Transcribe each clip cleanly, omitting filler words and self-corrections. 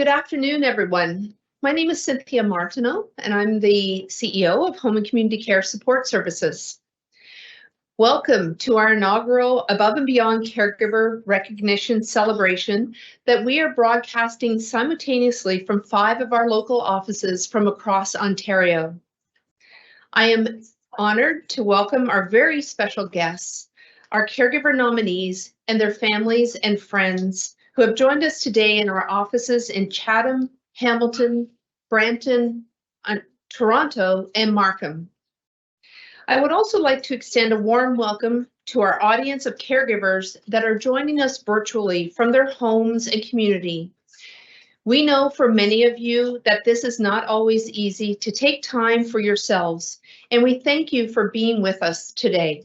Good afternoon, everyone. My name is Cynthia Martineau, and I'm the CEO of Home and Community Care Support Services. Welcome to our inaugural Above and Beyond Caregiver Recognition Celebration that we are broadcasting simultaneously from 5 of our local offices from across Ontario. I am honored to welcome our very special guests, our caregiver nominees, and their families and friends who have joined us today in our offices in Chatham, Hamilton, Brampton, Toronto, and Markham. I would also like to extend a warm welcome to our audience of caregivers that are joining us virtually from their homes and community. We know for many of you that this is not always easy to take time for yourselves, and we thank you for being with us today.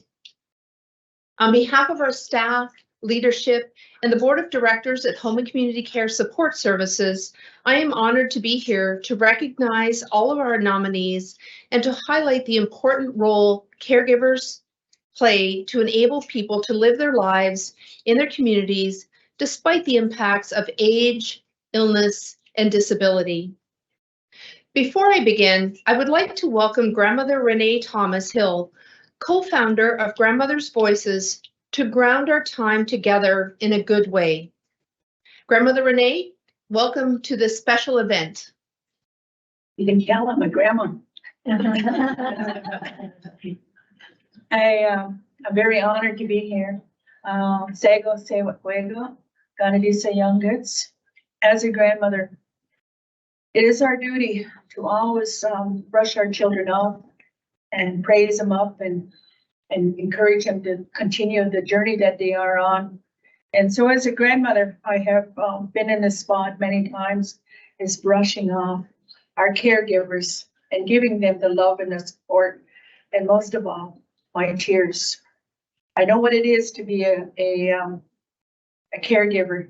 On behalf of our staff, leadership, and the Board of Directors at Home and Community Care Support Services, I am honored to be here to recognize all of our nominees and to highlight the important role caregivers play to enable people to live their lives in their communities despite the impacts of age, illness, and disability. Before I begin, I would like to welcome Grandmother Renee Thomas Hill, co-founder of Grandmother's Voices, to ground our time together in a good way. Grandmother Renee, welcome to this special event. You can tell I'm a grandma. I'm very honored to be here. Sego se juego, ganadisa young goods. As a grandmother, it is our duty to always brush our children off and praise them up and encourage them to continue the journey that they are on. And so as a grandmother, I have been in this spot many times, is brushing off our caregivers and giving them the love and the support, and most of all, my tears. I know what it is to be a caregiver.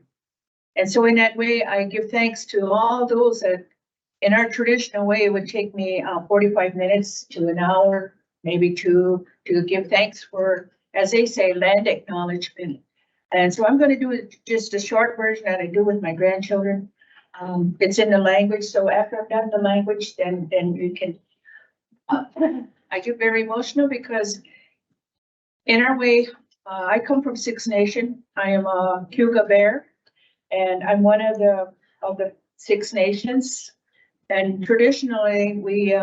And so in that way, I give thanks to all those that in our traditional way, it would take me 45 minutes to an hour, maybe two, to give thanks for, as they say, land acknowledgement. And so I'm going to do just a short version that I do with my grandchildren. It's in the language, so after I've done the language, then you can. I get very emotional because in our way, I come from Six Nation. I am a Cougar Bear, and I'm one of the Six Nations. And traditionally, we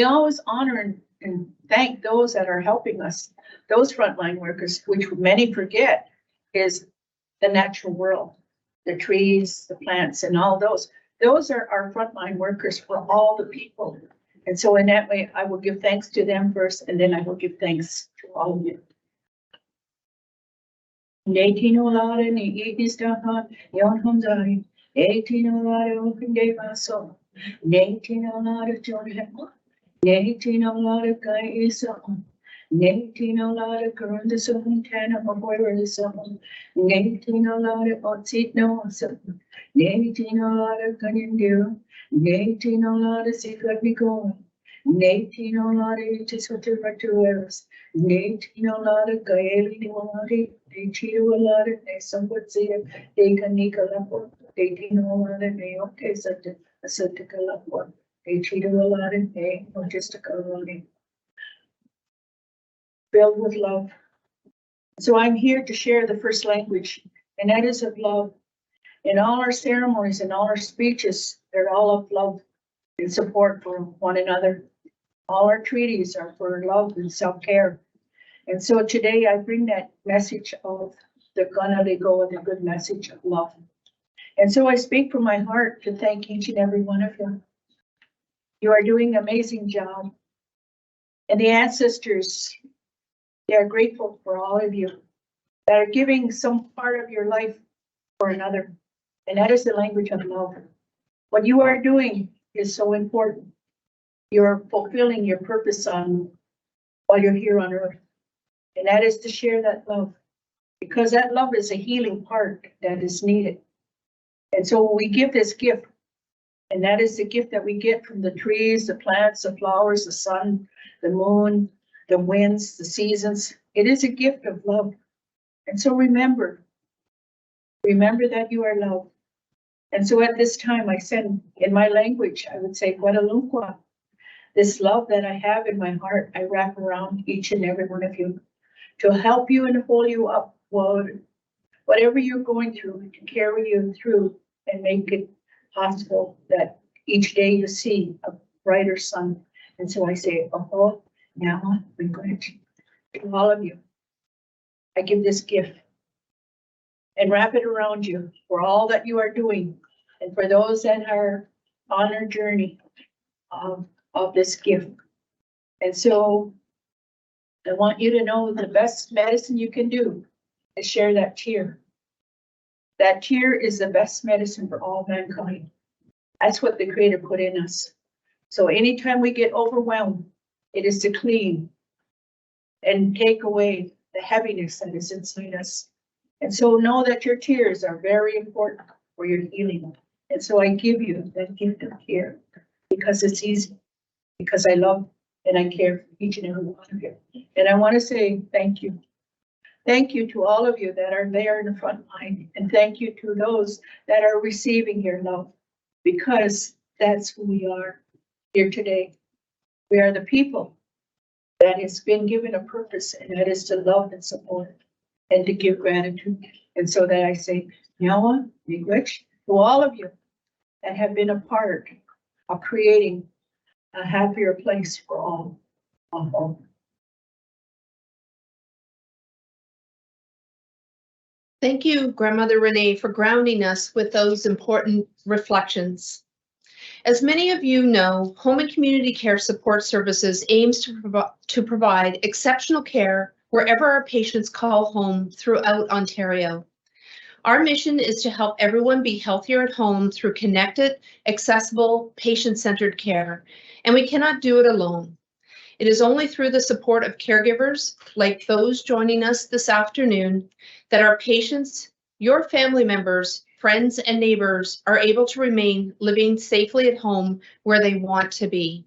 always honor and thank those that are helping us, those frontline workers, which many forget is the natural world, the trees, the plants, and all those. Those are our frontline workers for all the people. And so in that way, I will give thanks to them first, and then I will give thanks to all of you. Nehitina Lara Kaisa, Nehitina Lara Kurundasum, Tana Maboyrisum, Nehitina Lara Otitno, Nehitina Lara Kanindu, Nehitina Lara Sikatiko, Nehitina Lara Tiswaturatus, Nehitina Lara Gaeli Wari, they cheat a lot of somewhat say they can Nicola, they didn't know a lot of Neoke, such a certical one. They treated a lot in pain, or just a colony filled with love. So I'm here to share the first language, and that is of love. In all our ceremonies and all our speeches, they're all of love and support for one another. All our treaties are for love and self-care. And so today I bring that message of the Ganaligo, the good message of love. And so I speak from my heart to thank each and every one of you. You are doing an amazing job. And the ancestors, they are grateful for all of you that are giving some part of your life for another. And that is the language of love. What you are doing is so important. You're fulfilling your purpose while you're here on earth. And that is to share that love. Because that love is a healing part that is needed. And so we give this gift. And that is the gift that we get from the trees, the plants, the flowers, the sun, the moon, the winds, the seasons. It is a gift of love. And so remember that you are loved. And so at this time, I send in my language, I would say, Guadalupe, this love that I have in my heart, I wrap around each and every one of you to help you and hold you up, whatever you're going through, to carry you through and make it possible that each day you see a brighter sun. And so I say, oh, now I'm going to all of you, I give this gift and wrap it around you for all that you are doing and for those that are on their journey of this gift. And so I want you to know the best medicine you can do is share that tear. That tear is the best medicine for all mankind. That's what the Creator put in us. So anytime we get overwhelmed, it is to clean and take away the heaviness that is inside us. And so know that your tears are very important for your healing. And so I give you that gift of care because it's easy, because I love and I care for each and every one of you. And I want to say thank you. Thank you to all of you that are there in the front line. And thank you to those that are receiving your love, because that's who we are here today. We are the people that has been given a purpose, and that is to love and support and to give gratitude. And so that I say, Nyawa, Miigwech, to all of you that have been a part of creating a happier place for all. Thank you, Grandmother Renee, for grounding us with those important reflections. As many of you know, Home and Community Care Support Services aims to provide exceptional care wherever our patients call home throughout Ontario. Our mission is to help everyone be healthier at home through connected, accessible, patient-centered care, and we cannot do it alone. It is only through the support of caregivers like those joining us this afternoon that our patients, your family members, friends, and neighbors are able to remain living safely at home where they want to be.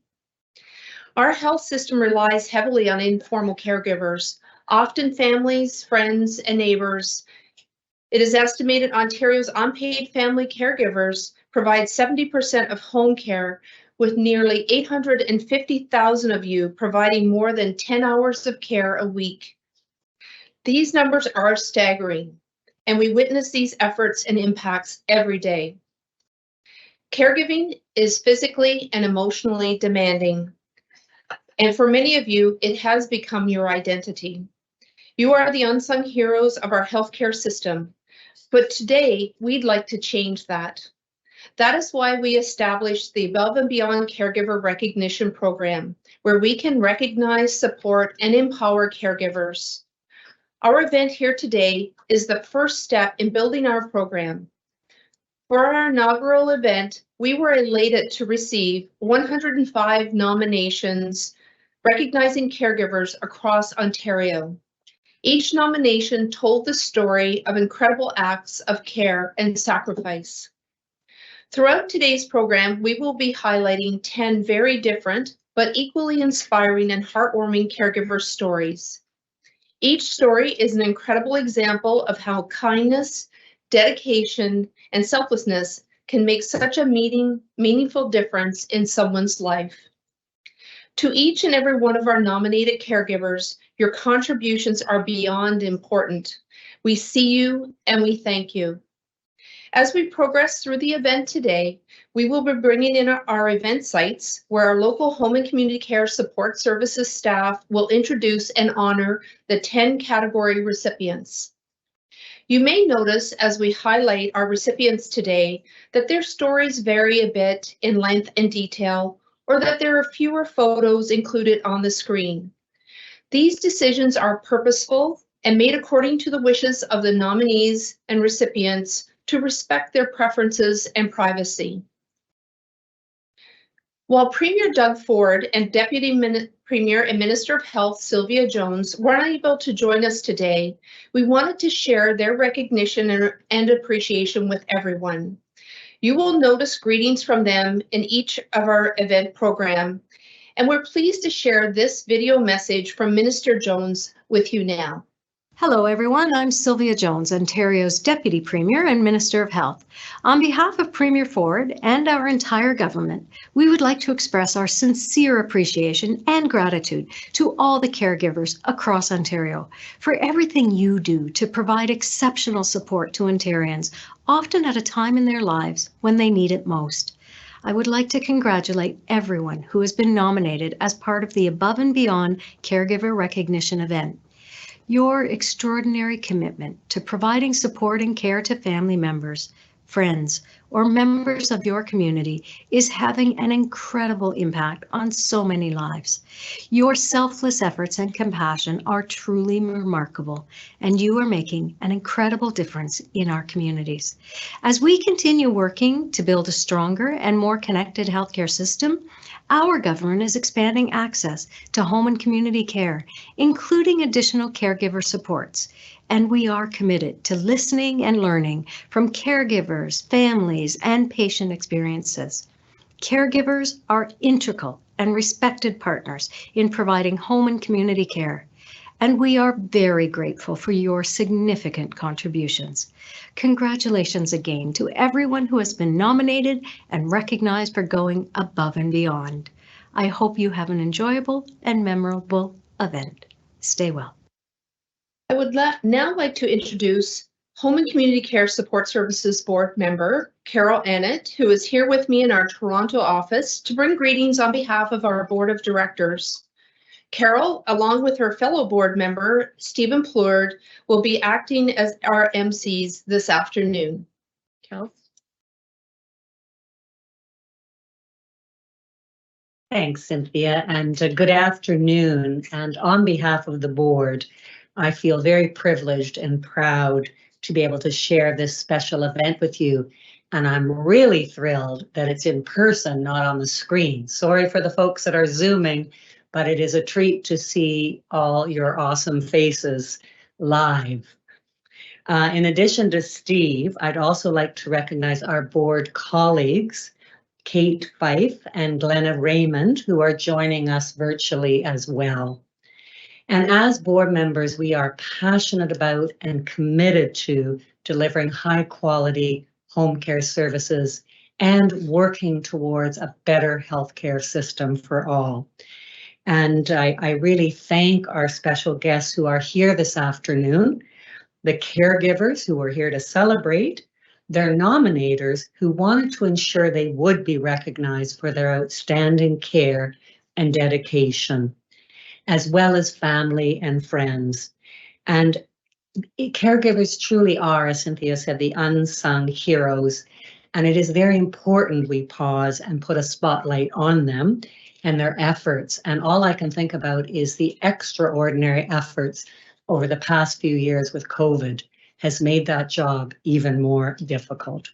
Our health system relies heavily on informal caregivers, often families, friends, and neighbors. It is estimated Ontario's unpaid family caregivers provide 70% of home care, with nearly 850,000 of you providing more than 10 hours of care a week. These numbers are staggering, and we witness these efforts and impacts every day. Caregiving is physically and emotionally demanding, and for many of you, it has become your identity. You are the unsung heroes of our healthcare system, but today we'd like to change that. That is why we established the Above and Beyond Caregiver Recognition Program, where we can recognize, support, and empower caregivers. Our event here today is the first step in building our program. For our inaugural event, we were elated to receive 105 nominations recognizing caregivers across Ontario. Each nomination told the story of incredible acts of care and sacrifice. Throughout today's program, we will be highlighting 10 very different but equally inspiring and heartwarming caregiver stories. Each story is an incredible example of how kindness, dedication, and selflessness can make such a meaningful difference in someone's life. To each and every one of our nominated caregivers, your contributions are beyond important. We see you and we thank you. As we progress through the event today, we will be bringing in our event sites where our local Home and Community Care Support Services staff will introduce and honor the 10 category recipients. You may notice as we highlight our recipients today that their stories vary a bit in length and detail, or that there are fewer photos included on the screen. These decisions are purposeful and made according to the wishes of the nominees and recipients to respect their preferences and privacy. While Premier Doug Ford and Deputy Premier and Minister of Health Sylvia Jones were unable to join us today, we wanted to share their recognition and appreciation with everyone. You will notice greetings from them in each of our event program, and we're pleased to share this video message from Minister Jones with you now. Hello, everyone. I'm Sylvia Jones, Ontario's Deputy Premier and Minister of Health. On behalf of Premier Ford and our entire government, we would like to express our sincere appreciation and gratitude to all the caregivers across Ontario for everything you do to provide exceptional support to Ontarians, often at a time in their lives when they need it most. I would like to congratulate everyone who has been nominated as part of the Above and Beyond Caregiver Recognition event. Your extraordinary commitment to providing support and care to family members, friends, or members of your community is having an incredible impact on so many lives. Your selfless efforts and compassion are truly remarkable, and you are making an incredible difference in our communities. As we continue working to build a stronger and more connected healthcare system, our government is expanding access to home and community care, including additional caregiver supports. And we are committed to listening and learning from caregivers, families, and patient experiences. Caregivers are integral and respected partners in providing home and community care, and we are very grateful for your significant contributions. Congratulations again to everyone who has been nominated and recognized for going above and beyond. I hope you have an enjoyable and memorable event. Stay well. I would now like to introduce Home and Community Care Support Services Board member, Carol Annett, who is here with me in our Toronto office to bring greetings on behalf of our Board of Directors. Carol, along with her fellow board member, Stephen Plourde, will be acting as our MCs this afternoon. Carol? Thanks, Cynthia, and good afternoon. And on behalf of the board, I feel very privileged and proud to be able to share this special event with you. And I'm really thrilled that it's in person, not on the screen. Sorry for the folks that are Zooming, but it is a treat to see all your awesome faces live. In addition to Steve, I'd also like to recognize our board colleagues, Kate Fife and Glenna Raymond, who are joining us virtually as well. And as board members, we are passionate about and committed to delivering high quality home care services and working towards a better healthcare system for all. And I really thank our special guests who are here this afternoon, the caregivers who are here to celebrate, their nominators who wanted to ensure they would be recognized for their outstanding care and dedication, as well as family and friends. And caregivers truly are, as Cynthia said, the unsung heroes. And it is very important we pause and put a spotlight on them and their efforts. And all I can think about is the extraordinary efforts over the past few years with COVID has made that job even more difficult.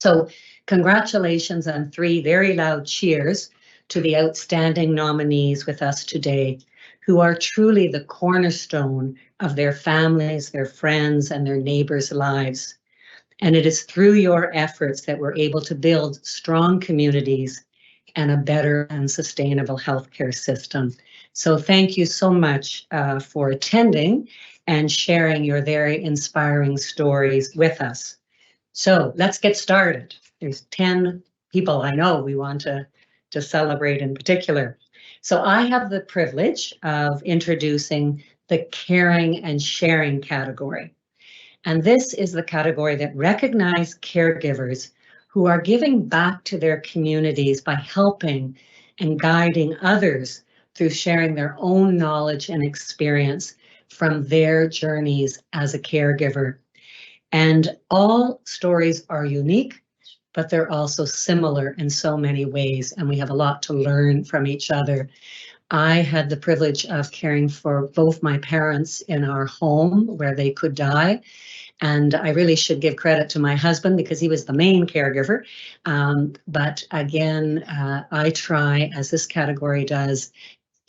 So congratulations and 3 very loud cheers to the outstanding nominees with us today, who are truly the cornerstone of their families, their friends, and their neighbors' lives. And it is through your efforts that we're able to build strong communities and a better and sustainable healthcare system. So thank you so much for attending and sharing your very inspiring stories with us. So let's get started. There's 10 people I know we want to celebrate in particular. So I have the privilege of introducing the caring and sharing category. And this is the category that recognizes caregivers who are giving back to their communities by helping and guiding others through sharing their own knowledge and experience from their journeys as a caregiver. And all stories are unique, but they're also similar in so many ways, and we have a lot to learn from each other. I had the privilege of caring for both my parents in our home where they could die. And I really should give credit to my husband because he was the main caregiver. But again, I try, as this category does,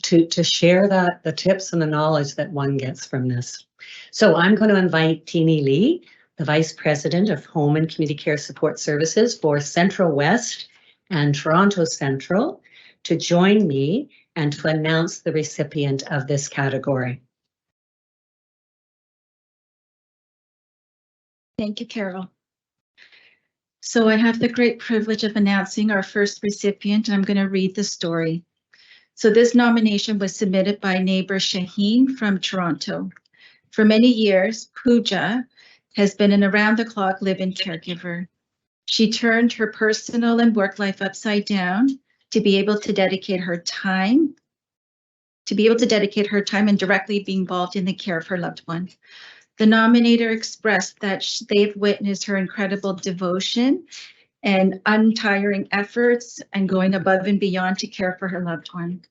to share the tips and the knowledge that one gets from this. So I'm going to invite Teeny Lee, the Vice President of Home and Community Care Support Services for Central West and Toronto Central, to join me and to announce the recipient of this category. Thank you, Carol. So I have the great privilege of announcing our first recipient, and I'm going to read the story. So this nomination was submitted by neighbor Shaheen from Toronto. For many years, Pooja has been an around-the-clock live-in caregiver. She turned her personal and work life upside down to be able to dedicate her time and directly be involved in the care of her loved one. The nominator expressed that they've witnessed her incredible devotion and untiring efforts and going above and beyond to care for her loved one.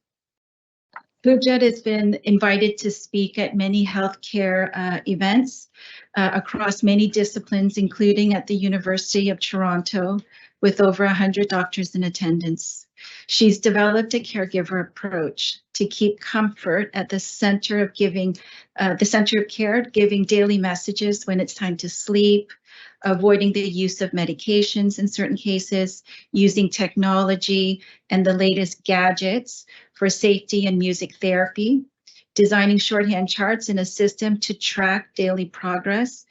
Pooja has been invited to speak at many healthcare events across many disciplines, including at the University of Toronto, with over 100 doctors in attendance. She's developed a caregiver approach to keep comfort at the center of care, giving daily messages when it's time to sleep, avoiding the use of medications in certain cases, using technology and the latest gadgets for safety and music therapy, designing shorthand charts in a system to track daily progress,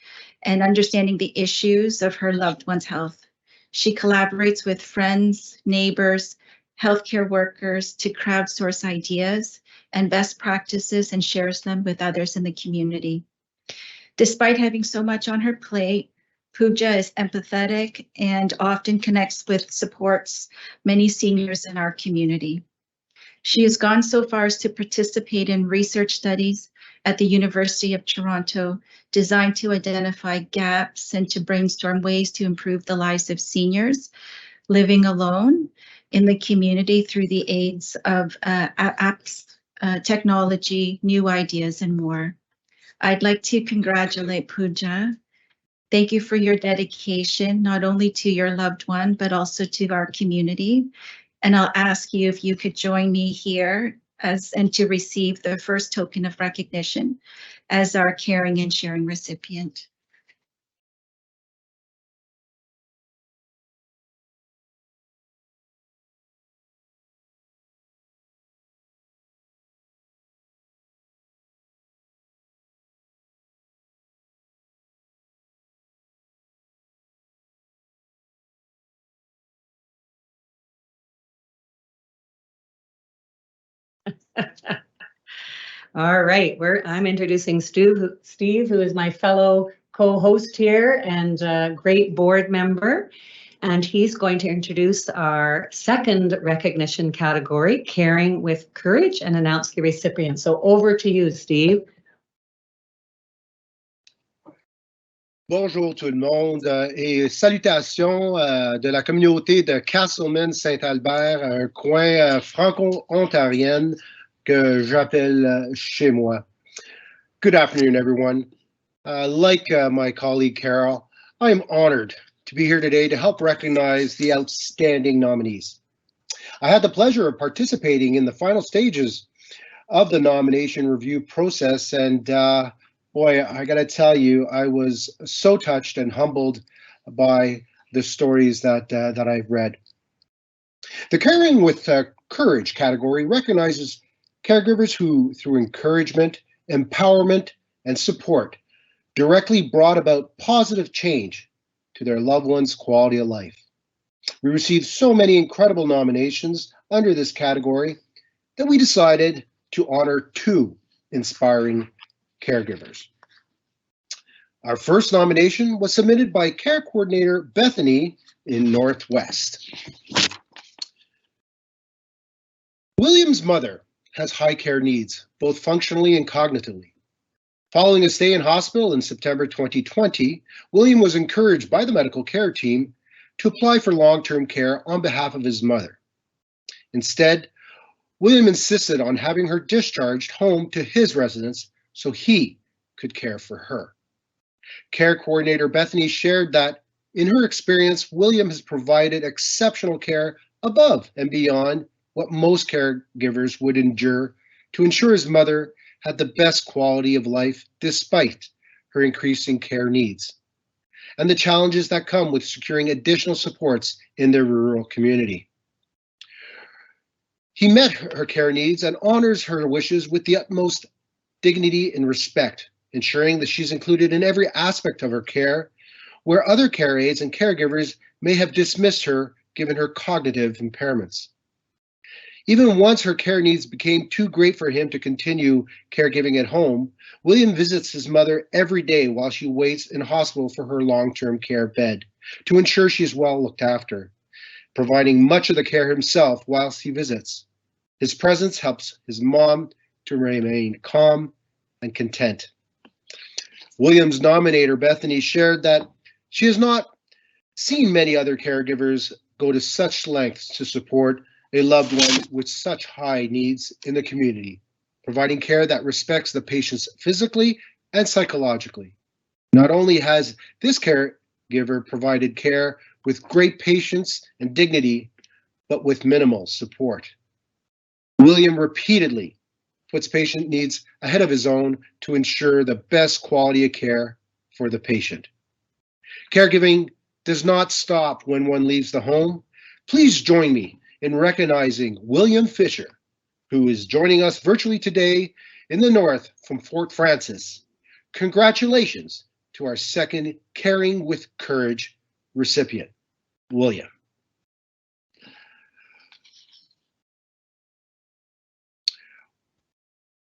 and understanding the issues of her loved one's health. She collaborates with friends, neighbors, healthcare workers to crowdsource ideas and best practices and shares them with others in the community. Despite having so much on her plate, Pooja is empathetic and often connects with supports many seniors in our community. She has gone so far as to participate in research studies at the University of Toronto designed to identify gaps and to brainstorm ways to improve the lives of seniors living alone in the community through the aids of apps, technology, new ideas, and more. I'd like to congratulate Pooja. Thank you for your dedication, not only to your loved one, but also to our community. And I'll ask you if you could join me here and to receive the first token of recognition as our caring and sharing recipient. All right, I'm introducing Steve, who is my fellow co-host here and a great board member. And he's going to introduce our second recognition category, Caring with Courage, and announce the recipient. So over to you, Steve. Bonjour tout le monde et salutations de la communauté de Castleman-Saint-Albert, un coin franco-ontarien que j'appelle chez moi. Good afternoon, everyone. Like my colleague Carol, I am honored to be here today to help recognize the outstanding nominees. I had the pleasure of participating in the final stages of the nomination review process, and boy, I gotta tell you, I was so touched and humbled by the stories that I've read. The Caring with Courage category recognizes caregivers who, through encouragement, empowerment, and support, directly brought about positive change to their loved ones' quality of life. We received so many incredible nominations under this category that we decided to honor 2 inspiring caregivers. Our first nomination was submitted by Care Coordinator Bethany in Northwest. William's mother has high care needs, both functionally and cognitively. Following a stay in hospital in September 2020, William was encouraged by the medical care team to apply for long-term care on behalf of his mother. Instead, William insisted on having her discharged home to his residence so he could care for her. Care Coordinator Bethany shared that, in her experience, William has provided exceptional care above and beyond what most caregivers would endure to ensure his mother had the best quality of life despite her increasing care needs and the challenges that come with securing additional supports in their rural community. He met her care needs and honors her wishes with the utmost dignity and respect, ensuring that she's included in every aspect of her care where other care aides and caregivers may have dismissed her given her cognitive impairments. Even once her care needs became too great for him to continue caregiving at home, William visits his mother every day while she waits in hospital for her long-term care bed to ensure she is well looked after, providing much of the care himself whilst he visits. His presence helps his mom to remain calm and content. William's nominator, Bethany, shared that she has not seen many other caregivers go to such lengths to support a loved one with such high needs in the community, providing care that respects the patients physically and psychologically. Not only has this caregiver provided care with great patience and dignity, but with minimal support. William repeatedly puts patient needs ahead of his own to ensure the best quality of care for the patient. Caregiving does not stop when one leaves the home. Please join me in recognizing William Fisher, who is joining us virtually today in the north from Fort Frances. Congratulations to our second Caring with Courage recipient, William.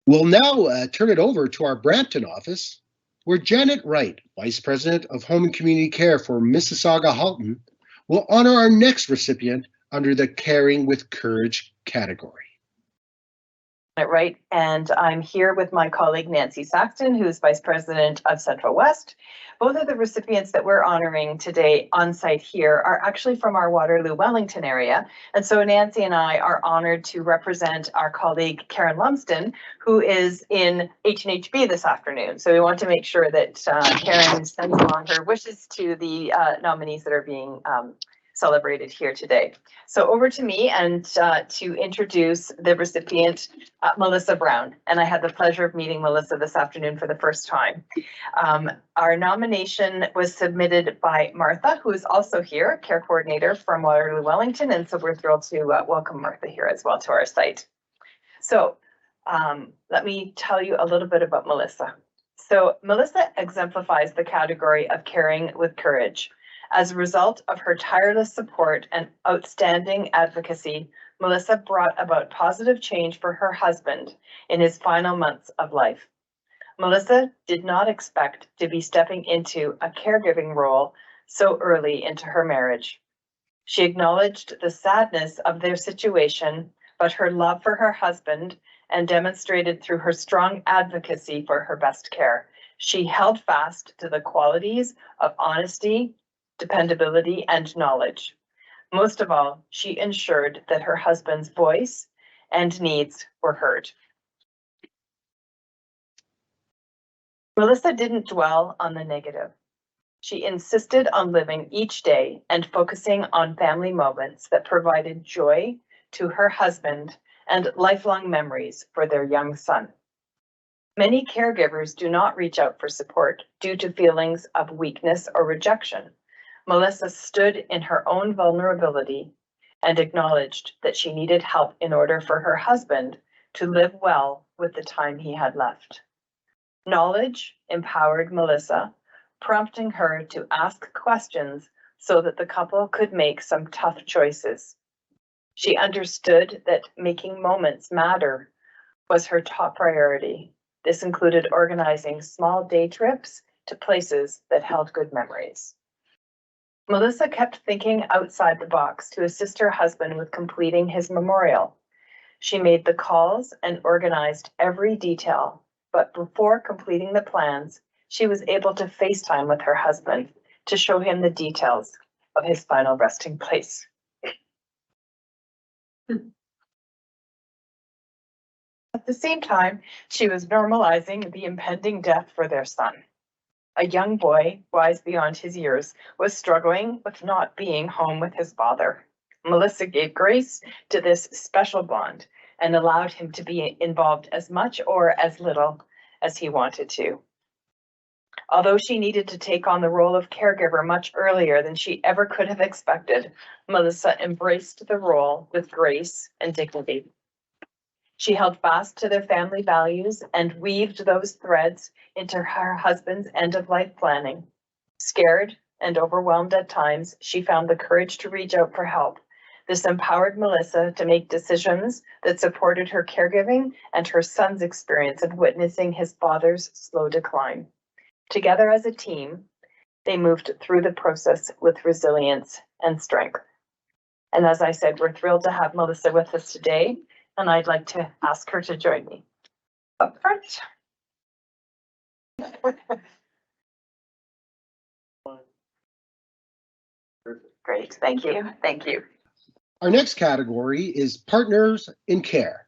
We'll now turn it over to our Brampton office, where Janet Wright, Vice President of Home and Community Care for Mississauga-Halton, will honor our next recipient under the Caring with Courage category. Right, and I'm here with my colleague Nancy Saxton, who's Vice President of Central West. Both of the recipients that we're honoring today on site here are actually from our Waterloo-Wellington area. And so Nancy and I are honored to represent our colleague Karen Lumsden, who is in H&HB this afternoon. So we want to make sure that Karen sends along her wishes to the nominees that are being celebrated here today. So over to me and to introduce the recipient, Melissa Brown. And I had the pleasure of meeting Melissa this afternoon for the first time. Our nomination was submitted by Martha, who is also here, care coordinator from Waterloo Wellington. And so we're thrilled to welcome Martha here as well to our site. So let me tell you a little bit about Melissa. So Melissa exemplifies the category of caring with courage. As a result of her tireless support and outstanding advocacy, Melissa brought about positive change for her husband in his final months of life. Melissa did not expect to be stepping into a caregiving role so early into her marriage. She acknowledged the sadness of their situation, but her love for her husband and demonstrated through her strong advocacy for her best care. She held fast to the qualities of honesty, dependability, and knowledge. Most of all, she ensured that her husband's voice and needs were heard. Melissa didn't dwell on the negative. She insisted on living each day and focusing on family moments that provided joy to her husband and lifelong memories for their young son. Many caregivers do not reach out for support due to feelings of weakness or rejection. Melissa stood in her own vulnerability and acknowledged that she needed help in order for her husband to live well with the time he had left. Knowledge empowered Melissa, prompting her to ask questions so that the couple could make some tough choices. She understood that making moments matter was her top priority. This included organizing small day trips to places that held good memories. Melissa kept thinking outside the box to assist her husband with completing his memorial. She made the calls and organized every detail, but before completing the plans, she was able to FaceTime with her husband to show him the details of his final resting place. At the same time, she was normalizing the impending death for their son. A young boy, wise beyond his years, was struggling with not being home with his father. Melissa gave grace to this special bond and allowed him to be involved as much or as little as he wanted to. Although she needed to take on the role of caregiver much earlier than she ever could have expected, Melissa embraced the role with grace and dignity. She held fast to their family values and weaved those threads into her husband's end-of-life planning. Scared and overwhelmed at times, she found the courage to reach out for help. This empowered Melissa to make decisions that supported her caregiving and her son's experience of witnessing his father's slow decline. Together as a team, they moved through the process with resilience and strength. And as I said, we're thrilled to have Melissa with us today, and I'd like to ask her to join me up front. Great, thank you, thank you. Our next category is Partners in Care.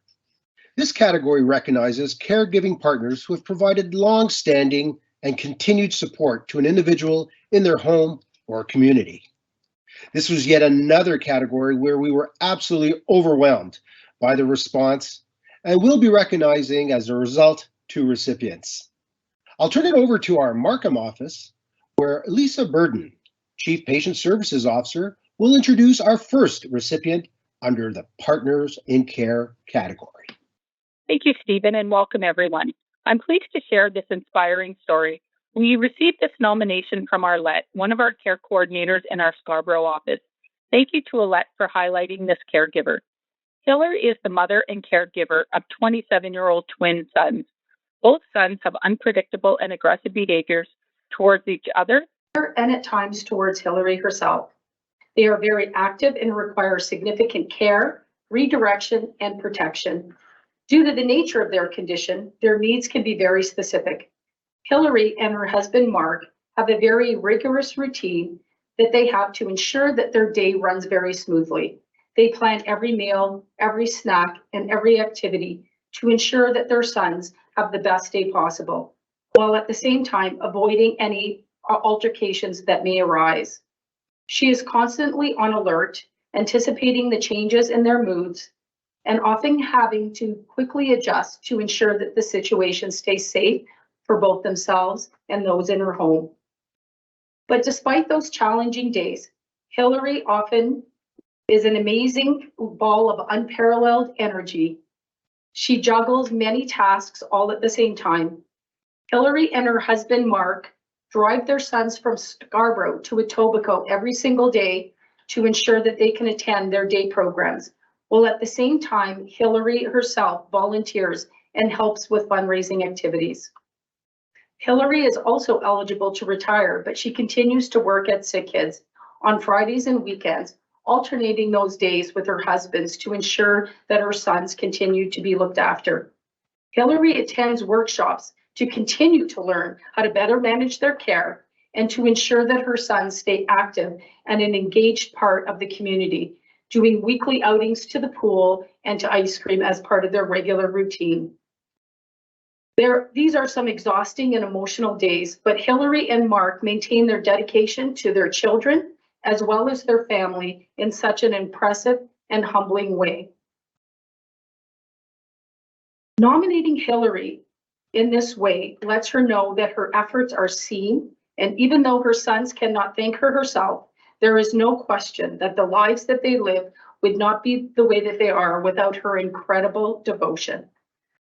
This category recognizes caregiving partners who have provided long-standing and continued support to an individual in their home or community. This was yet another category where we were absolutely overwhelmed by the response, and we'll be recognizing as a result 2 recipients. I'll turn it over to our Markham office, where Lisa Burden, Chief Patient Services Officer, will introduce our first recipient under the Partners in Care category. Thank you, Stephen, and welcome everyone. I'm pleased to share this inspiring story. We received this nomination from Arlette, one of our care coordinators in our Scarborough office. Thank you to Arlette for highlighting this caregiver. Hillary is the mother and caregiver of 27-year-old twin sons. Both sons have unpredictable and aggressive behaviors towards each other and at times towards Hillary herself. They are very active and require significant care, redirection, and protection. Due to the nature of their condition, their needs can be very specific. Hillary and her husband, Mark, have a very rigorous routine that they have to ensure that their day runs very smoothly. They plan every meal, every snack, and every activity to ensure that their sons have the best day possible, while at the same time avoiding any altercations that may arise. She is constantly on alert, anticipating the changes in their moods, and often having to quickly adjust to ensure that the situation stays safe for both themselves and those in her home. But despite those challenging days, Hillary often is an amazing ball of unparalleled energy. She juggles many tasks all at the same time. Hillary and her husband, Mark, drive their sons from Scarborough to Etobicoke every single day to ensure that they can attend their day programs, while at the same time, Hillary herself volunteers and helps with fundraising activities. Hillary is also eligible to retire, but she continues to work at Sick Kids on Fridays and weekends, alternating those days with her husbands to ensure that her sons continue to be looked after. Hillary attends workshops to continue to learn how to better manage their care and to ensure that her sons stay active and an engaged part of the community, doing weekly outings to the pool and to ice cream as part of their regular routine. These are some exhausting and emotional days, but Hillary and Mark maintain their dedication to their children as well as their family in such an impressive and humbling way. Nominating Hillary in this way lets her know that her efforts are seen, and even though her sons cannot thank her herself, there is no question that the lives that they live would not be the way that they are without her incredible devotion.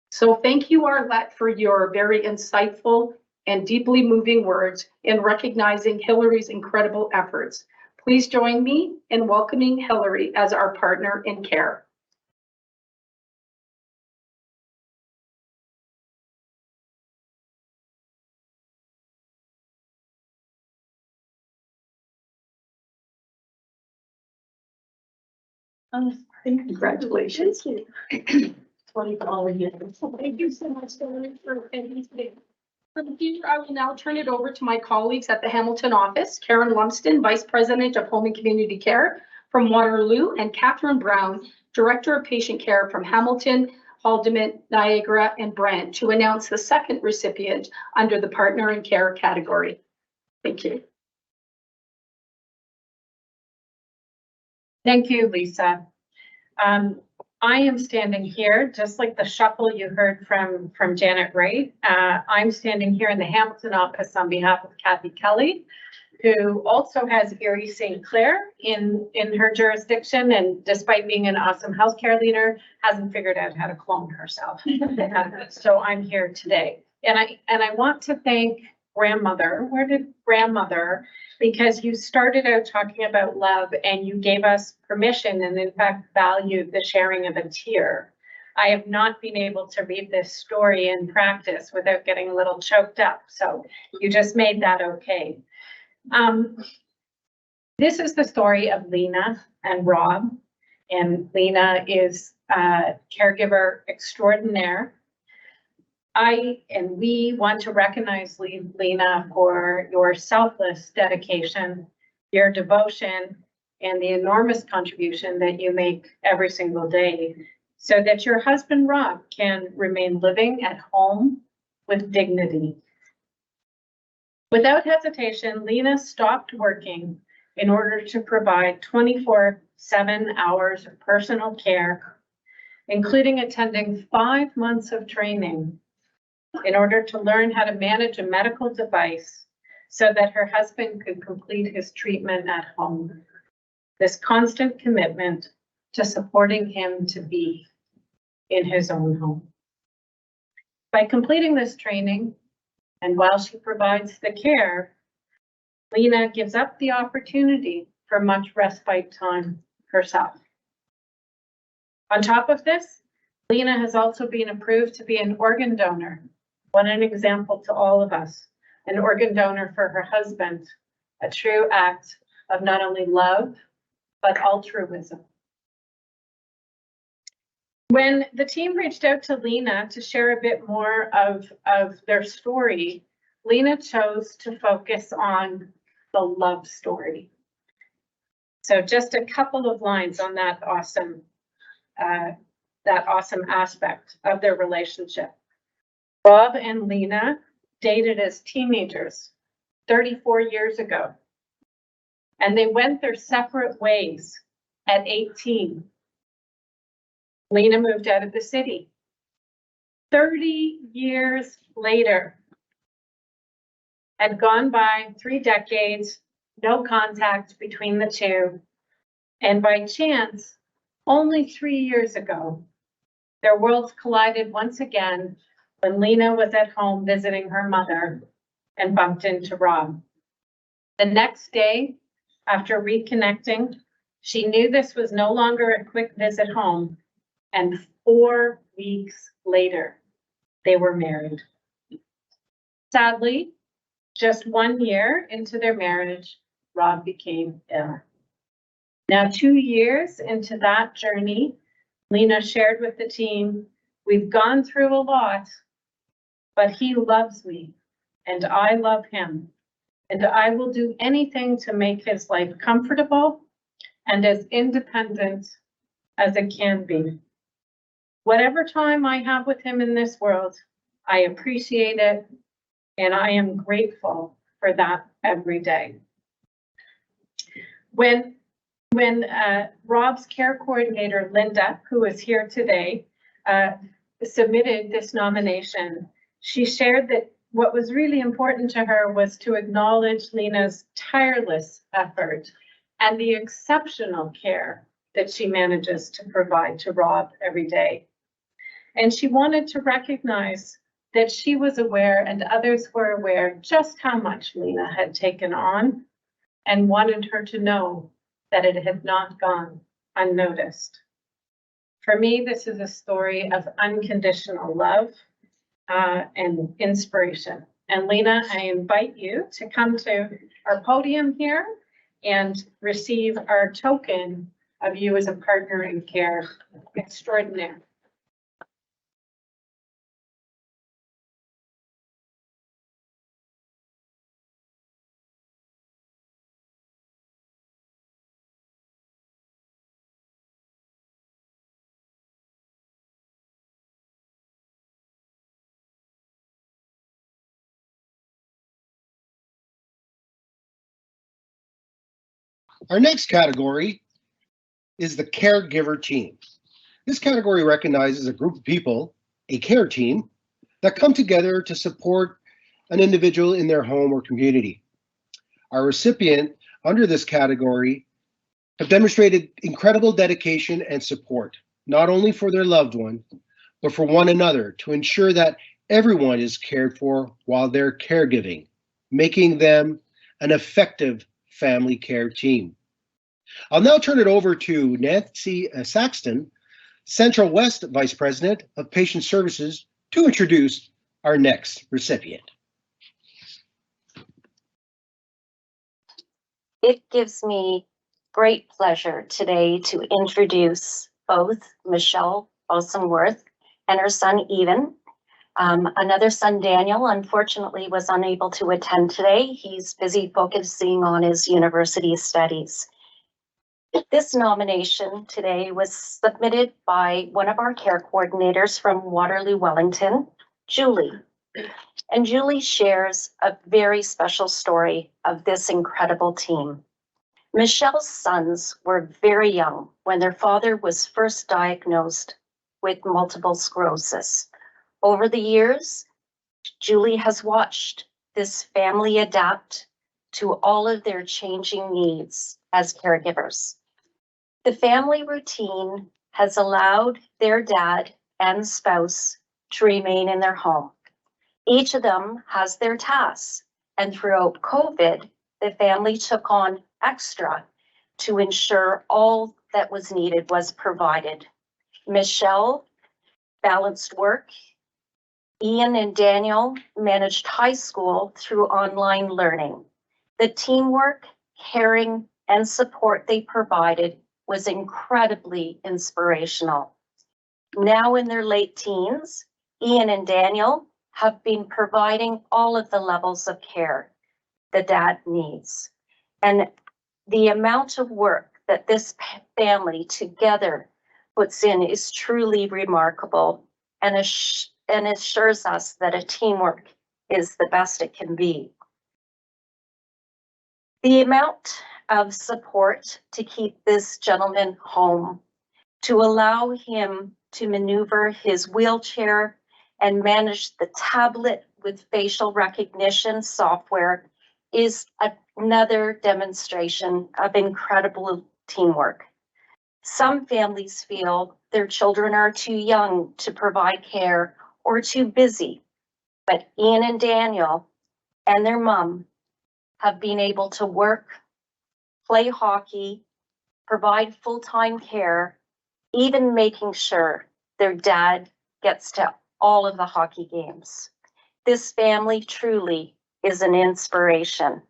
So thank you, Arlette, for your very insightful and deeply moving words in recognizing Hillary's incredible efforts. Please join me in welcoming Hillary as our partner in care. Congratulations. Thank you so much, Hillary, for attending today. For the future, I will now turn it over to my colleagues at the Hamilton office, Karen Lumsden, Vice President of Home and Community Care from Waterloo, and Catherine Brown, Director of Patient Care from Hamilton, Haldimand, Niagara, and Brant, to announce the second recipient under the Partner in Care category. Thank you. Thank you, Lisa. I am standing here, just like the shuffle you heard from Janet Wright. I'm standing here in the Hamilton office on behalf of Kathy Kelly, who also has Erie St. Clair in her jurisdiction, and despite being an awesome healthcare leader, hasn't figured out how to clone herself. So I'm here today. And I want to thank grandmother. Where did grandmother? because you started out talking about love and you gave us permission and in fact valued the sharing of a tear. I have not been able to read this story in practice without getting a little choked up. So you just made that okay. This is the story of Lena and Rob. And Lena is a caregiver extraordinaire. We want to recognize Lena for your selfless dedication, your devotion, and the enormous contribution that you make every single day so that your husband, Rob, can remain living at home with dignity. Without hesitation, Lena stopped working in order to provide 24/7 hours of personal care, including attending 5 months of training in order to learn how to manage a medical device so that her husband could complete his treatment at home. This constant commitment to supporting him to be in his own home. By completing this training, and while she provides the care, Lena gives up the opportunity for much respite time herself. On top of this, Lena has also been approved to be an organ donor. What an example to all of us, an organ donor for her husband, a true act of not only love, but altruism. When the team reached out to Lena to share a bit more of their story, Lena chose to focus on the love story. So just a couple of lines on that awesome aspect of their relationship. Rob and Lena dated as teenagers 34 years ago, and they went their separate ways at 18. Lena moved out of the city. 30 years later, had gone by 3 decades, no contact between the two, and by chance, only 3 years ago, their worlds collided once again when Lena was at home visiting her mother and bumped into Rob. The next day, after reconnecting, she knew this was no longer a quick visit home, and 4 weeks later, they were married. Sadly, just 1 year into their marriage, Rob became ill. Now, 2 years into that journey, Lena shared with the team, "We've gone through a lot, but he loves me and I love him, and I will do anything to make his life comfortable and as independent as it can be. Whatever time I have with him in this world, I appreciate it, and I am grateful for that every day." When Rob's care coordinator, Linda, who is here today, submitted this nomination, she shared that what was really important to her was to acknowledge Lena's tireless effort and the exceptional care that she manages to provide to Rob every day. And she wanted to recognize that she was aware and others were aware just how much Lena had taken on and wanted her to know that it had not gone unnoticed. For me, this is a story of unconditional love and inspiration. And Lena, I invite you to come to our podium here and receive our token of you as a partner in care extraordinaire. Our next category is the Caregiver team. This category recognizes a group of people, a care team, that come together to support an individual in their home or community. Our recipient under this category have demonstrated incredible dedication and support, not only for their loved one, but for one another to ensure that everyone is cared for while they're caregiving, making them an effective family care team. I'll now turn it over to Nancy Saxton, Central West Vice President of Patient Services, to introduce our next recipient. It gives me great pleasure today to introduce both Michelle Olsenworth and her son, Even. Another son, Daniel, unfortunately was unable to attend today. He's busy focusing on his university studies. This nomination today was submitted by one of our care coordinators from Waterloo, Wellington, Julie. And Julie shares a very special story of this incredible team. Michelle's sons were very young when their father was first diagnosed with multiple sclerosis. Over the years, Julie has watched this family adapt to all of their changing needs as caregivers. The family routine has allowed their dad and spouse to remain in their home. Each of them has their tasks, and throughout COVID, the family took on extra to ensure all that was needed was provided. Michelle balanced work. Ian and Daniel managed high school through online learning. The teamwork, caring, and support they provided was incredibly inspirational. Now in their late teens, Ian and Daniel have been providing all of the levels of care the dad needs. And the amount of work that this family together puts in is truly remarkable and assures us that a teamwork is the best it can be. The amount of support to keep this gentleman home, to allow him to maneuver his wheelchair and manage the tablet with facial recognition software is another demonstration of incredible teamwork. Some families feel their children are too young to provide care or too busy, but Ian and Daniel and their mom have been able to work, play hockey, provide full-time care, even making sure their dad gets to all of the hockey games. This family truly is an inspiration.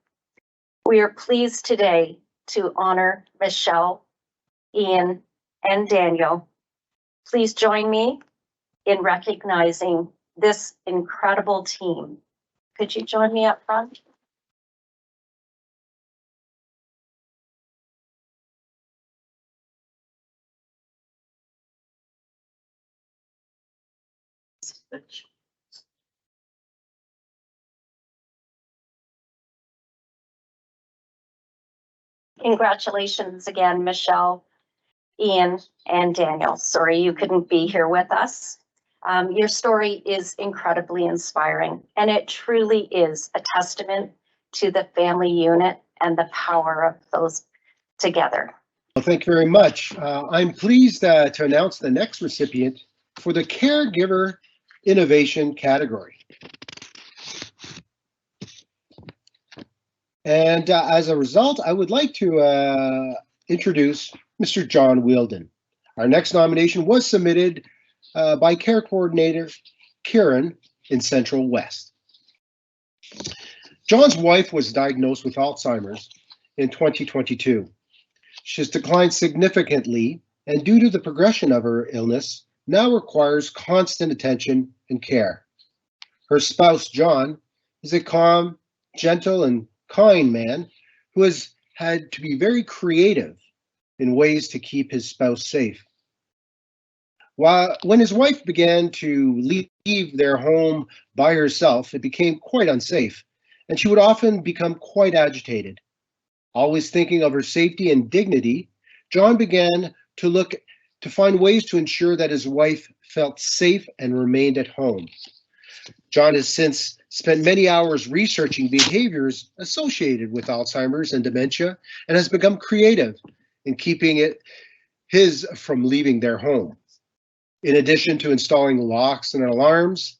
We are pleased today to honor Michelle, Ian, and Daniel. Please join me in recognizing this incredible team. Could you join me up front? Congratulations again, Michelle, Ian, and Daniel. Sorry you couldn't be here with us. Your story is incredibly inspiring, and it truly is a testament to the family unit and the power of those together. Well, thank you very much. I'm pleased to announce the next recipient for the Caregiver Innovation category. And as a result, I would like to introduce Mr. John Wielden. Our next nomination was submitted by Care Coordinator Kieran in Central West. John's wife was diagnosed with Alzheimer's in 2022. She has declined significantly, and due to the progression of her illness, now requires constant attention and care. Her spouse, John, is a calm, gentle, and kind man who has had to be very creative in ways to keep his spouse safe. When his wife began to leave their home by herself, it became quite unsafe, and she would often become quite agitated. Always thinking of her safety and dignity, John began to look to find ways to ensure that his wife felt safe and remained at home. John has since spent many hours researching behaviors associated with Alzheimer's and dementia and has become creative in keeping his from leaving their home. In addition to installing locks and alarms,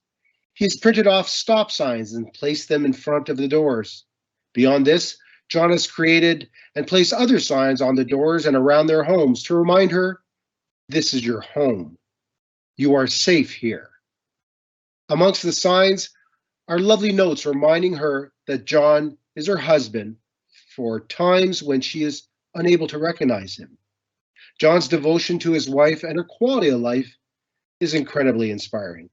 he's printed off stop signs and placed them in front of the doors. Beyond this, John has created and placed other signs on the doors and around their homes to remind her, this is your home. You are safe here. Amongst the signs are lovely notes reminding her that John is her husband for times when she is unable to recognize him. John's devotion to his wife and her quality of life is incredibly inspiring.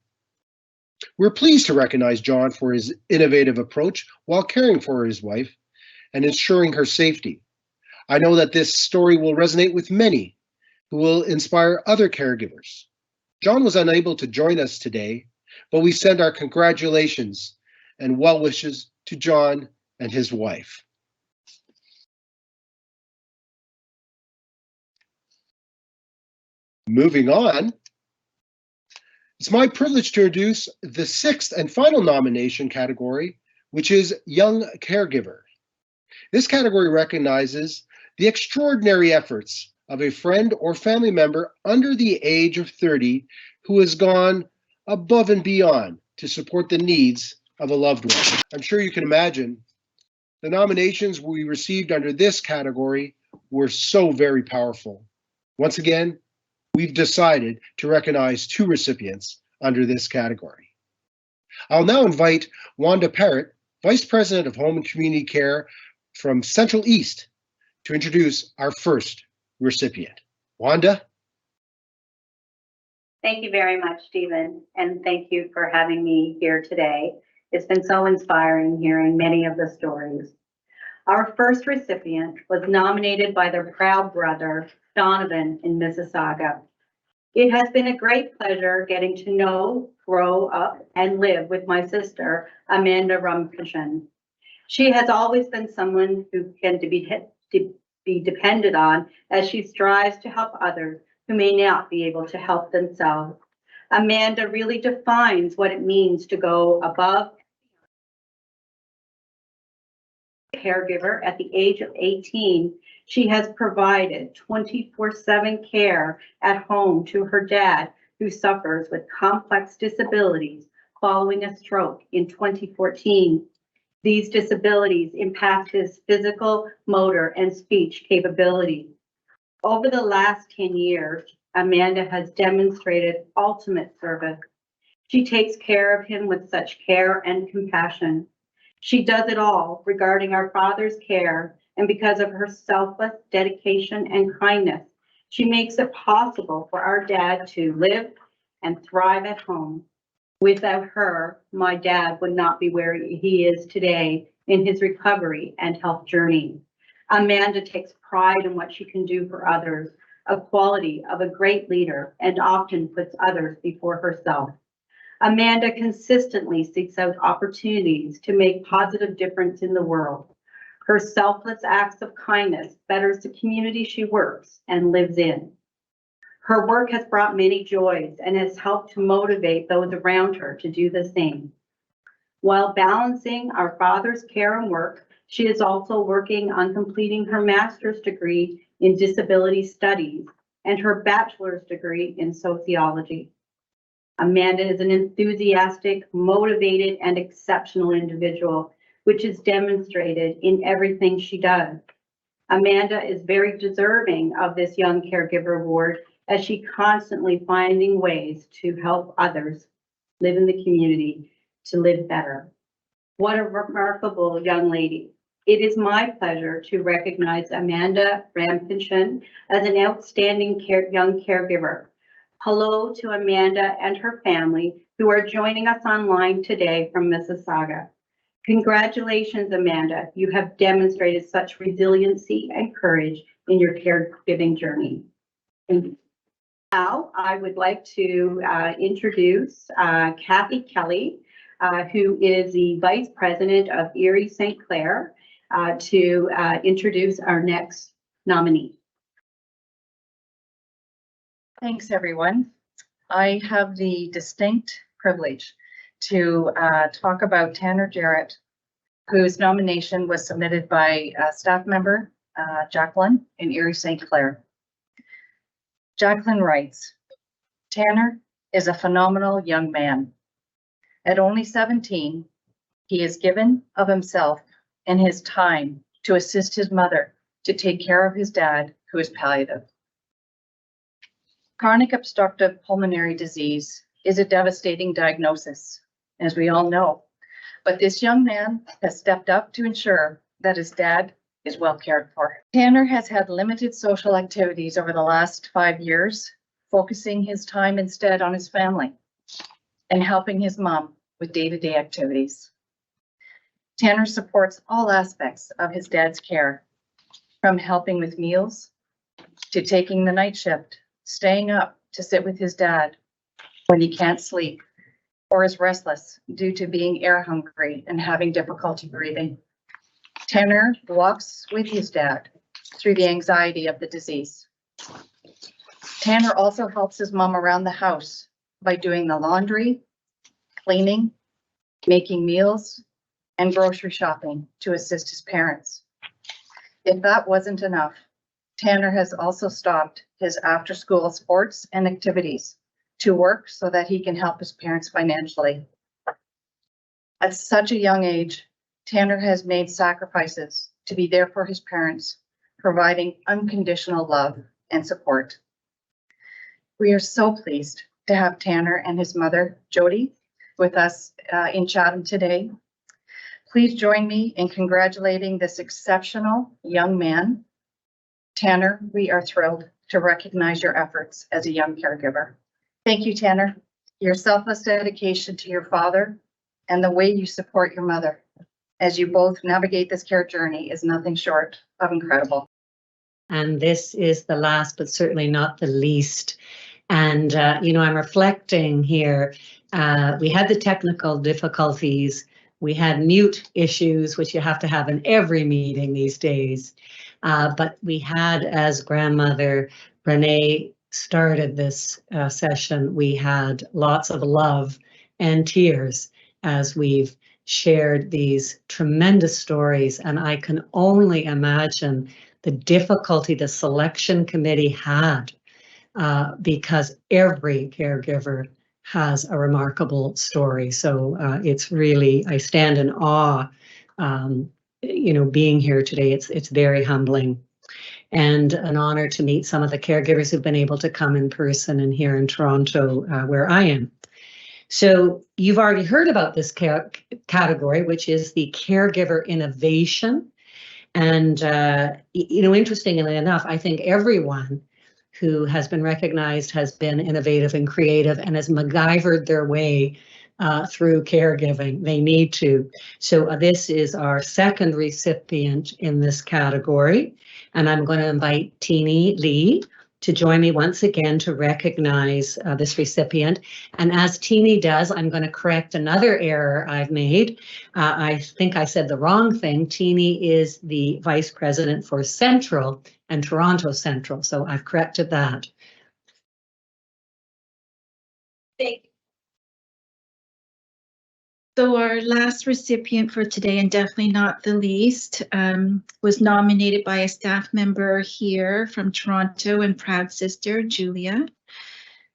We're pleased to recognize John for his innovative approach while caring for his wife and ensuring her safety. I know that this story will resonate with many who will inspire other caregivers. John was unable to join us today, but we send our congratulations and well wishes to John and his wife. Moving on, it's my privilege to introduce the sixth and final nomination category, which is Young Caregiver. This category recognizes the extraordinary efforts of a friend or family member under the age of 30 who has gone above and beyond to support the needs of a loved one. I'm sure you can imagine the nominations we received under this category were so very powerful. Once again, we've decided to recognize 2 recipients under this category. I'll now invite Wanda Parrott, Vice President of Home and Community Care from Central East, to introduce our first recipient. Wanda? Thank you very much, Stephen, and thank you for having me here today. It's been so inspiring hearing many of the stories. Our first recipient was nominated by their proud brother, Donovan, in Mississauga. It has been a great pleasure getting to know, grow up, and live with my sister, Amanda Rumpkin. She has always been someone who can be depended on as she strives to help others who may not be able to help themselves. Amanda really defines what it means to go above. Caregiver at the age of 18, she has provided 24/7 care at home to her dad, who suffers with complex disabilities following a stroke in 2014. These disabilities impact his physical, motor, and speech capabilities. Over the last 10 years, Amanda has demonstrated ultimate service. She takes care of him with such care and compassion. She does it all regarding our father's care, and because of her selfless dedication and kindness, she makes it possible for our dad to live and thrive at home. Without her, my dad would not be where he is today in his recovery and health journey. Amanda takes pride in what she can do for others, a quality of a great leader, and often puts others before herself. Amanda consistently seeks out opportunities to make positive difference in the world. Her selfless acts of kindness betters the community she works and lives in. Her work has brought many joys and has helped to motivate those around her to do the same. While balancing our father's care and work, she is also working on completing her master's degree in disability studies and her bachelor's degree in sociology. Amanda is an enthusiastic, motivated, and exceptional individual, which is demonstrated in everything she does. Amanda is very deserving of this Young Caregiver Award, as she constantly finding ways to help others live in the community to live better. What a remarkable young lady. It is my pleasure to recognize Amanda Rumpkin as an outstanding young caregiver. Hello to Amanda and her family who are joining us online today from Mississauga. Congratulations, Amanda. You have demonstrated such resiliency and courage in your caregiving journey. And now I would like to introduce Kathy Kelly, who is the Vice President of Erie St. Clair, to introduce our next nominee. Thanks, everyone. I have the distinct privilege to talk about Tanner Jarrett, whose nomination was submitted by staff member Jacqueline in Erie St. Clair. Jacqueline writes, Tanner is a phenomenal young man. At only 17, he is given of himself and his time to assist his mother to take care of his dad, who is palliative. Chronic obstructive pulmonary disease is a devastating diagnosis, as we all know, but this young man has stepped up to ensure that his dad is well cared for. Tanner has had limited social activities over the last 5 years, focusing his time instead on his family and helping his mom with day-to-day activities. Tanner supports all aspects of his dad's care, from helping with meals to taking the night shift, staying up to sit with his dad when he can't sleep or is restless due to being air hungry and having difficulty breathing. Tanner walks with his dad through the anxiety of the disease. Tanner also helps his mom around the house by doing the laundry, cleaning, making meals, and grocery shopping to assist his parents. If that wasn't enough, Tanner has also stopped his after-school sports and activities to work so that he can help his parents financially. At such a young age, Tanner has made sacrifices to be there for his parents, providing unconditional love and support. We are so pleased to have Tanner and his mother, Jody, with us in Chatham today. Please join me in congratulating this exceptional young man. Tanner, we are thrilled to recognize your efforts as a young caregiver. Thank you, Tanner. Your selfless dedication to your father and the way you support your mother as you both navigate this care journey is nothing short of incredible. And this is the last, but certainly not the least. And, I'm reflecting here. We had the technical difficulties. We had mute issues, which you have to have in every meeting these days. But we had, as grandmother Renee started this session, we had lots of love and tears as we've shared these tremendous stories. And I can only imagine the difficulty the selection committee had because every caregiver has a remarkable story. So it's really, I stand in awe, being here today. It's very humbling and an honor to meet some of the caregivers who've been able to come in person and here in Toronto, where I am. So you've already heard about this category, which is the caregiver innovation. And, interestingly enough, I think everyone who has been recognized has been innovative and creative and has MacGyvered their way through caregiving. They need to. So this is our second recipient in this category. And I'm going to invite Teeny Lee to join me once again to recognize this recipient. And as Teeny does, I'm going to correct another error I've made. I think I said the wrong thing. Teeny is the Vice President for Central and Toronto Central, so I've corrected that. Thank you. So our last recipient for today, and definitely not the least, was nominated by a staff member here from Toronto and proud sister, Julia.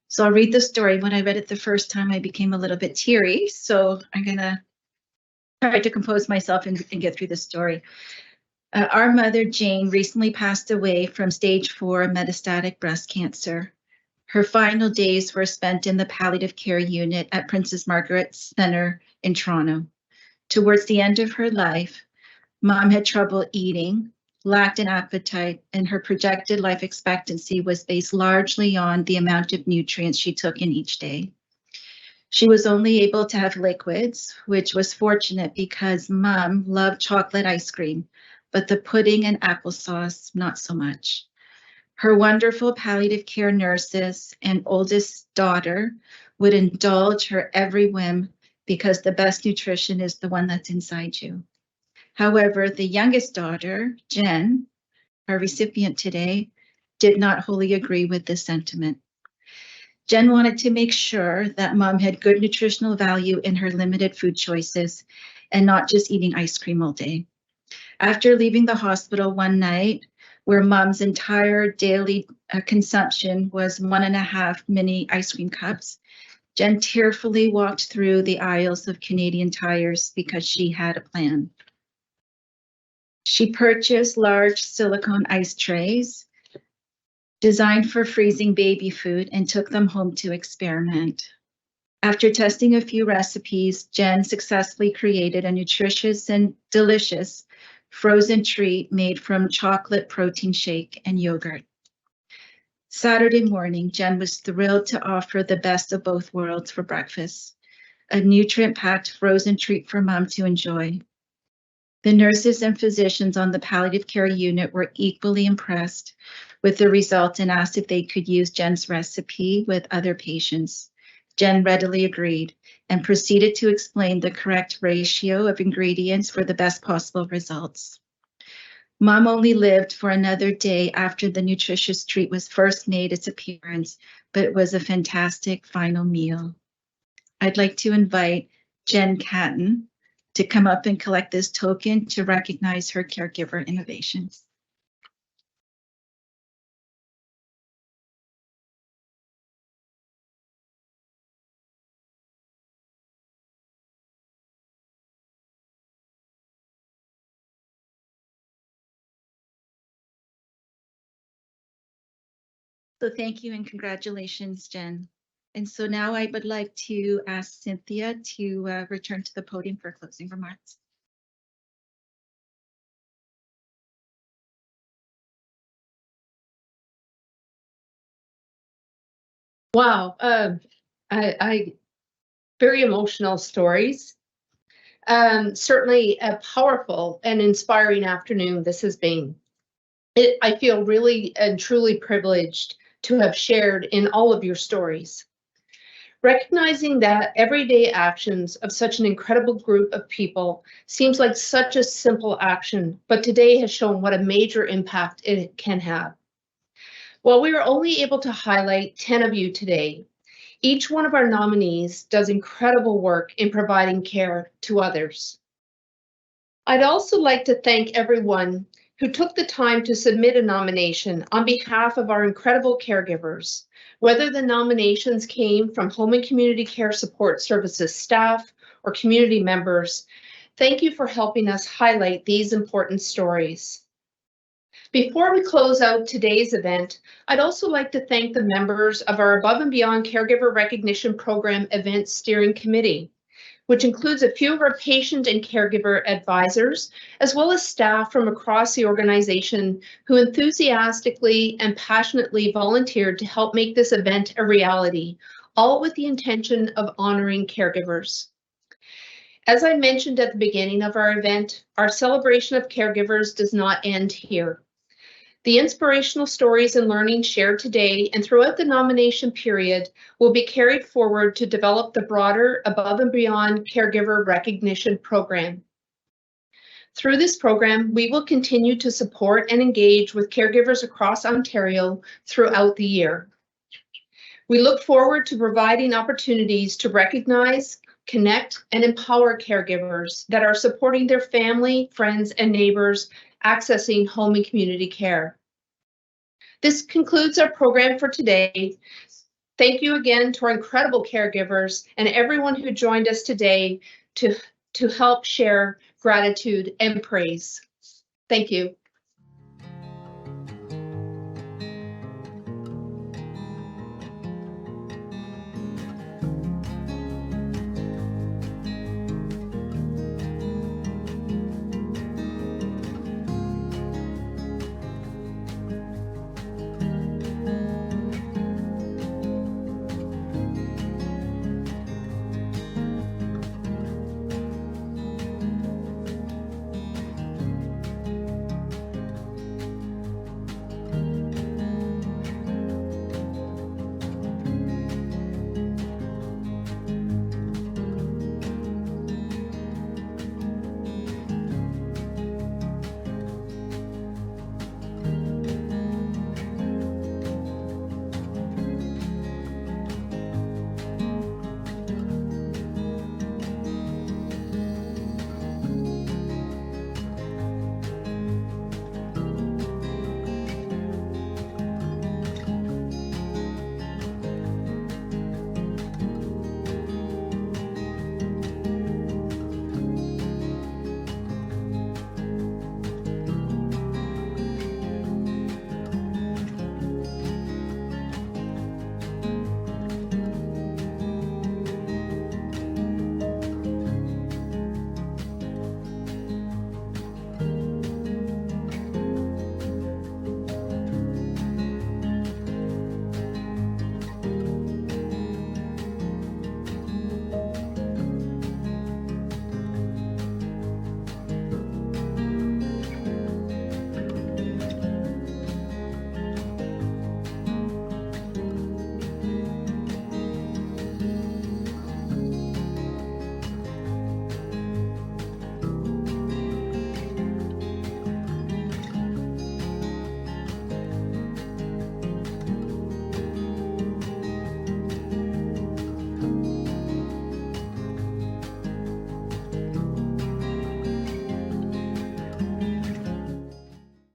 So I'll read the story. When I read it the first time, I became a little bit teary. So I'm gonna try to compose myself and get through the story. Our mother, Jane, recently passed away from stage 4 metastatic breast cancer. Her final days were spent in the palliative care unit at Princess Margaret Centre in Toronto. Towards the end of her life, Mom had trouble eating, lacked an appetite, and her projected life expectancy was based largely on the amount of nutrients she took in each day. She was only able to have liquids, which was fortunate because Mom loved chocolate ice cream, but the pudding and applesauce, not so much. Her wonderful palliative care nurses and oldest daughter would indulge her every whim because the best nutrition is the one that's inside you. However, the youngest daughter, Jen, our recipient today, did not wholly agree with this sentiment. Jen wanted to make sure that Mom had good nutritional value in her limited food choices and not just eating ice cream all day. After leaving the hospital one night, where Mom's entire daily consumption was 1.5 mini ice cream cups, Jen tearfully walked through the aisles of Canadian Tires because she had a plan. She purchased large silicone ice trays designed for freezing baby food and took them home to experiment. After testing a few recipes, Jen successfully created a nutritious and delicious frozen treat made from chocolate protein shake and yogurt. Saturday morning, Jen was thrilled to offer the best of both worlds for breakfast, a nutrient-packed frozen treat for Mom to enjoy. The nurses and physicians on the palliative care unit were equally impressed with the results and asked if they could use Jen's recipe with other patients. Jen readily agreed and proceeded to explain the correct ratio of ingredients for the best possible results. Mom only lived for another day after the nutritious treat was first made its appearance, but it was a fantastic final meal. I'd like to invite Jen Catton to come up and collect this token to recognize her caregiver innovations. So thank you and congratulations, Jen. And so now I would like to ask Cynthia to return to the podium for closing remarks. Wow, I very emotional stories. Certainly a powerful and inspiring afternoon this has been. I feel really and truly privileged to have shared in all of your stories. Recognizing that everyday actions of such an incredible group of people seems like such a simple action, but today has shown what a major impact it can have. While we were only able to highlight 10 of you today, each one of our nominees does incredible work in providing care to others. I'd also like to thank everyone who took the time to submit a nomination on behalf of our incredible caregivers, whether the nominations came from Home and Community Care Support Services staff or community members. Thank you for helping us highlight these important stories. Before we close out today's event, I'd also like to thank the members of our Above and Beyond Caregiver Recognition Program Event Steering Committee, which includes a few of our patient and caregiver advisors, as well as staff from across the organization who enthusiastically and passionately volunteered to help make this event a reality, all with the intention of honoring caregivers. As I mentioned at the beginning of our event, our celebration of caregivers does not end here. The inspirational stories and learning shared today and throughout the nomination period will be carried forward to develop the broader Above and Beyond Caregiver Recognition Program. Through this program, we will continue to support and engage with caregivers across Ontario throughout the year. We look forward to providing opportunities to recognize, connect, and empower caregivers that are supporting their family, friends, and neighbors accessing home and community care. This concludes our program for today. Thank you again to our incredible caregivers and everyone who joined us today to help share gratitude and praise. Thank you.